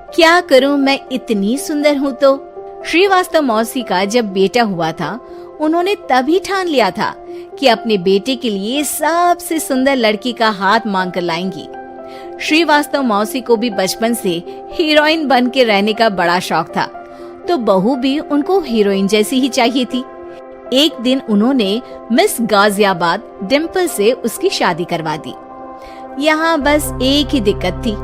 क्या करूं, मैं इतनी सुंदर हूं तो। श्रीवास्तव मौसी का जब बेटा हुआ था, उन्होंने तभी ठान लिया था कि अपने बेटे के लिए सबसे सुंदर लड़की का हाथ मांग कर लाएंगी। श्रीवास्तव मौसी को भी बचपन से हीरोइन बन के रहने का बड़ा शौक था, तो बहू भी उनको हीरोइन जैसी ही चाहिए थी। एक दिन उन्होंने मिस गाजियाबाद डिम्पल से उसकी शादी करवा दी। यहाँ बस एक ही दिक्कत थी,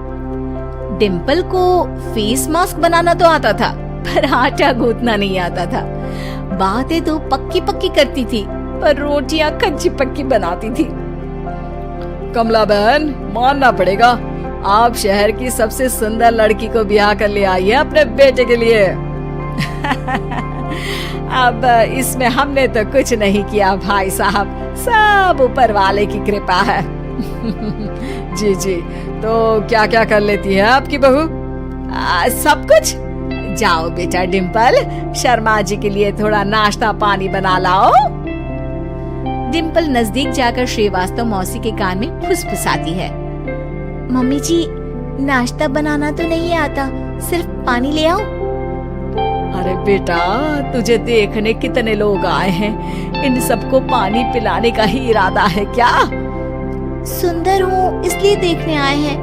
डिम्पल को फेस मास्क बनाना तो आता था, पर आटा गूंथना नहीं आता था। बातें तो पक्की पक्की करती थी, पर रोटियां कच्ची पक्की बनाती थी। कमला बहन, मानना पड़ेगा, आप शहर की सबसे सुंदर लड़की को ब्याह कर ले आई है अपने बेटे के लिए। अब इसमें हमने तो कुछ नहीं किया भाई साहब, सब ऊपर वाले की कृपा है। जी जी, तो क्या क्या कर लेती है आपकी बहू? सब कुछ। जाओ बेटा डिम्पल, शर्मा जी के लिए थोड़ा नाश्ता पानी बना लाओ। डिम्पल नजदीक जाकर श्रीवास्तव मौसी के कान में फुसफुसाती है। मम्मी जी, नाश्ता बनाना तो नहीं आता, सिर्फ पानी ले आओ। अरे बेटा, तुझे देखने कितने लोग आए हैं, इन सबको पानी पिलाने का ही इरादा है क्या? सुंदर हूँ इसलिए देखने आए हैं।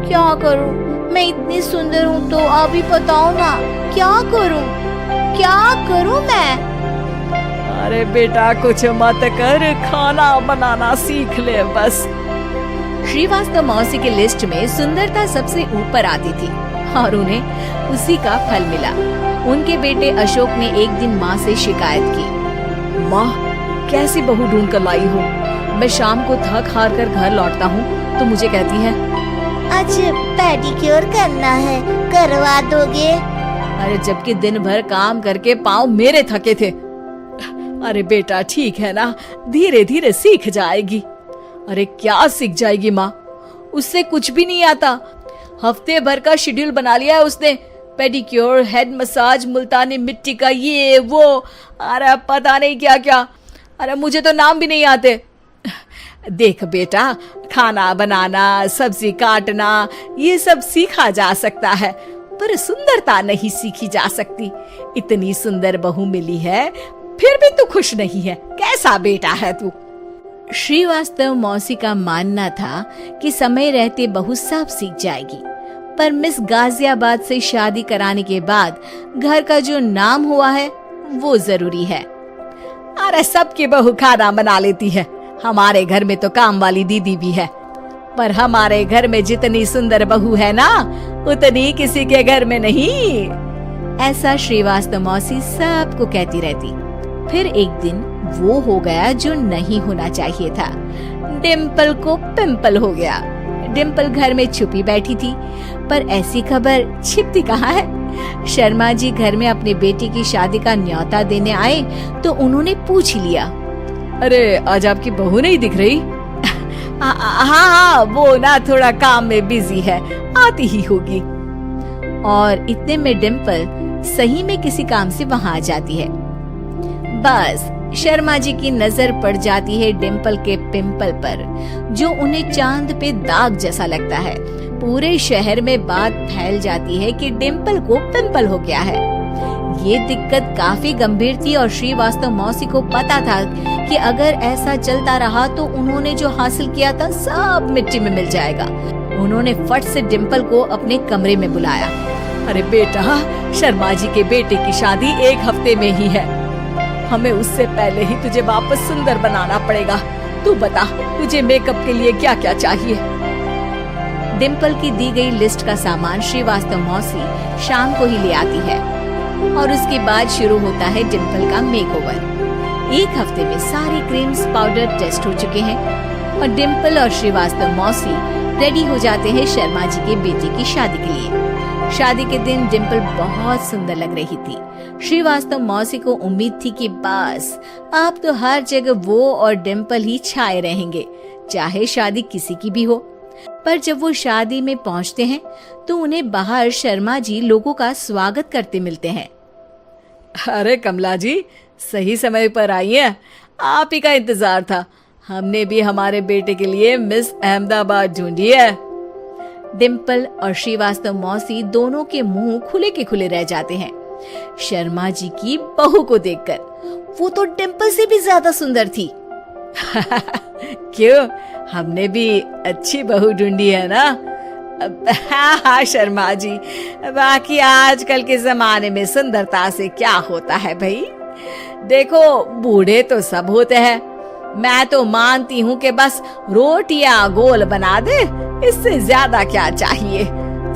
क्या करूँ, मैं इतनी सुंदर हूँ तो आप ही बताओ ना, क्या करूँ मैं? अरे बेटा, कुछ मत कर, खाना बनाना सीख ले बस। श्रीवास्तव मौसी के लिस्ट में सुंदरता सबसे ऊपर आती थी और उन्हें उसी का फल मिला। उनके बेटे अशोक ने एक दिन माँ से शिकायत की। माँ, कैसी बहू ढूंढ कर लाई हो? मैं शाम को थक हार कर घर लौटता हूँ तो मुझे कहती है, आज पेडिक्योर करना है, करवा दोगे? अरे जबकि दिन भर काम करके पाँव मेरे थके थे। अरे बेटा ठीक है ना, धीरे धीरे सीख जाएगी। अरे क्या सीख जाएगी माँ, उससे कुछ भी नहीं आता। हफ्ते भर का शेड्यूल बना लिया है उसने, पेडिक्योर, हेड मसाज, मुल्तानी मिट्टी का ये वो, अरे पता नहीं क्या क्या। अरे मुझे तो नाम भी नहीं आते। देख बेटा, खाना बनाना, सब्जी काटना, ये सब सीखा जा सकता है, पर सुंदरता नहीं सीखी जा सकती। इतनी सुंदर बहू मिली है, फिर भी तू खुश नहीं है, कैसा बेटा है तू? श्रीवास्तव मौसी का मानना था कि समय रहते बहू सब सीख जाएगी, पर मिस गाजियाबाद से शादी कराने के बाद घर का जो नाम हुआ है वो जरूरी है। अरे सबकी बहू खाना बना लेती है, हमारे घर में तो काम वाली दीदी भी है, पर हमारे घर में जितनी सुंदर बहू है ना, उतनी किसी के घर में नहीं। ऐसा श्रीवास्तव मौसी सबको कहती रहती। फिर एक दिन वो हो गया जो नहीं होना चाहिए था, डिम्पल को पिंपल हो गया। डिम्पल घर में छुपी बैठी थी, पर ऐसी खबर छिपती कहाँ है। शर्मा जी घर में अपने बेटी की शादी का न्योता देने आए तो उन्होंने पूछ लिया, अरे आज आपकी बहू नहीं दिख रही? हाँ, वो ना थोड़ा काम में बिजी है, आती ही होगी। और इतने में डिम्पल सही में किसी काम से वहाँ आ जाती है। बस शर्मा जी की नजर पड़ जाती है डिम्पल के पिंपल पर, जो उन्हें चांद पे दाग जैसा लगता है। पूरे शहर में बात फैल जाती है कि डिम्पल को पिंपल हो गया है। ये दिक्कत काफी गंभीर थी और श्रीवास्तव मौसी को पता था कि अगर ऐसा चलता रहा तो उन्होंने जो हासिल किया था सब मिट्टी में मिल जाएगा। उन्होंने फट से डिम्पल को अपने कमरे में बुलाया। अरे बेटा, शर्मा जी के बेटे की शादी एक हफ्ते में ही है, हमें उससे पहले ही तुझे वापस सुंदर बनाना पड़ेगा। तू बता, तुझे मेकअप के लिए क्या क्या चाहिए? डिम्पल की दी गई लिस्ट का सामान श्रीवास्तव मौसी शाम को ही ले आती है और उसके बाद शुरू होता है डिम्पल का मेकओवर। एक हफ्ते में सारी क्रीम्स, पाउडर टेस्ट हो चुके हैं और डिम्पल और श्रीवास्तव मौसी रेडी हो जाते हैं शर्मा जी के बेटे की शादी के लिए। शादी के दिन डिम्पल बहुत सुंदर लग रही थी। श्रीवास्तव मौसी को उम्मीद थी कि बस अब तो हर जगह वो और डिम्पल ही छाए रहेंगे, चाहे शादी किसी की भी हो। पर जब वो शादी में पहुंचते हैं तो उन्हें बाहर शर्मा जी लोगों का स्वागत करते मिलते हैं। अरे कमला जी, सही समय पर आई हैं, आप ही का इंतजार था। हमने भी हमारे बेटे के लिए मिस अहमदाबाद ढूंढी है। डिम्पल और श्रीवास्तव मौसी दोनों के मुंह खुले के खुले रह जाते हैं शर्मा जी की बहू को देखकर। वो तो डिम्पल से भी ज्यादा सुंदर थी। क्यों, हमने भी अच्छी बहू ढूंढी है ना? हाँ शर्मा जी, बाकी आजकल के जमाने में सुंदरता से क्या होता है भाई। देखो, बूढ़े तो सब होते हैं, मैं तो मानती हूँ कि बस रोटियां गोल बना दे, इससे ज्यादा क्या चाहिए।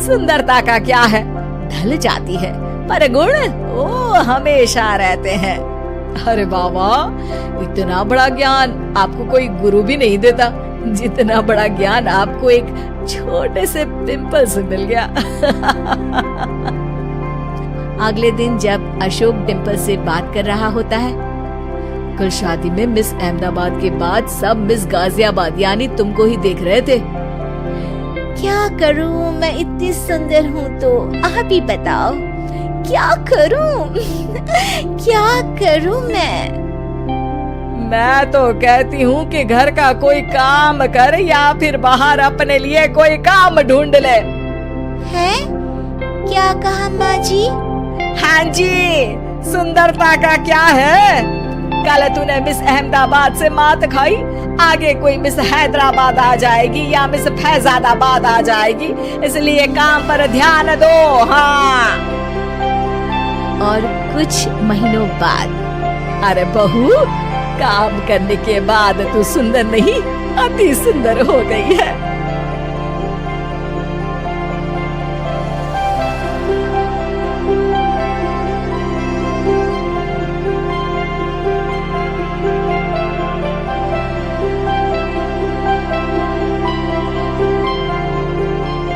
सुंदरता का क्या है, ढल जाती है, पर गुण वो हमेशा रहते हैं। अरे बाबा, इतना बड़ा ज्ञान आपको कोई गुरु भी नहीं देता जितना बड़ा ज्ञान आपको एक छोटे से पिंपल से मिल गया। अगले दिन जब अशोक डिम्पल से बात कर रहा होता है, कल शादी में मिस अहमदाबाद के बाद सब मिस गाजियाबाद यानी तुमको ही देख रहे थे। क्या करूं, मैं इतनी सुंदर हूँ तो आप ही बताओ क्या करूं? क्या करूं मैं तो कहती हूँ कि घर का कोई काम कर या फिर बाहर अपने लिए कोई काम ढूंढ ले। है? क्या कहा माँ जी? हाँ जी, सुंदरता का क्या है? कल तूने मिस अहमदाबाद से मात खाई, आगे कोई मिस हैदराबाद आ जाएगी या मिस फैजादाबाद आ जाएगी, इसलिए काम पर ध्यान दो। हाँ। और कुछ महीनों बाद, अरे बहू, काम करने के बाद तू सुंदर नहीं, अति सुंदर हो गई है।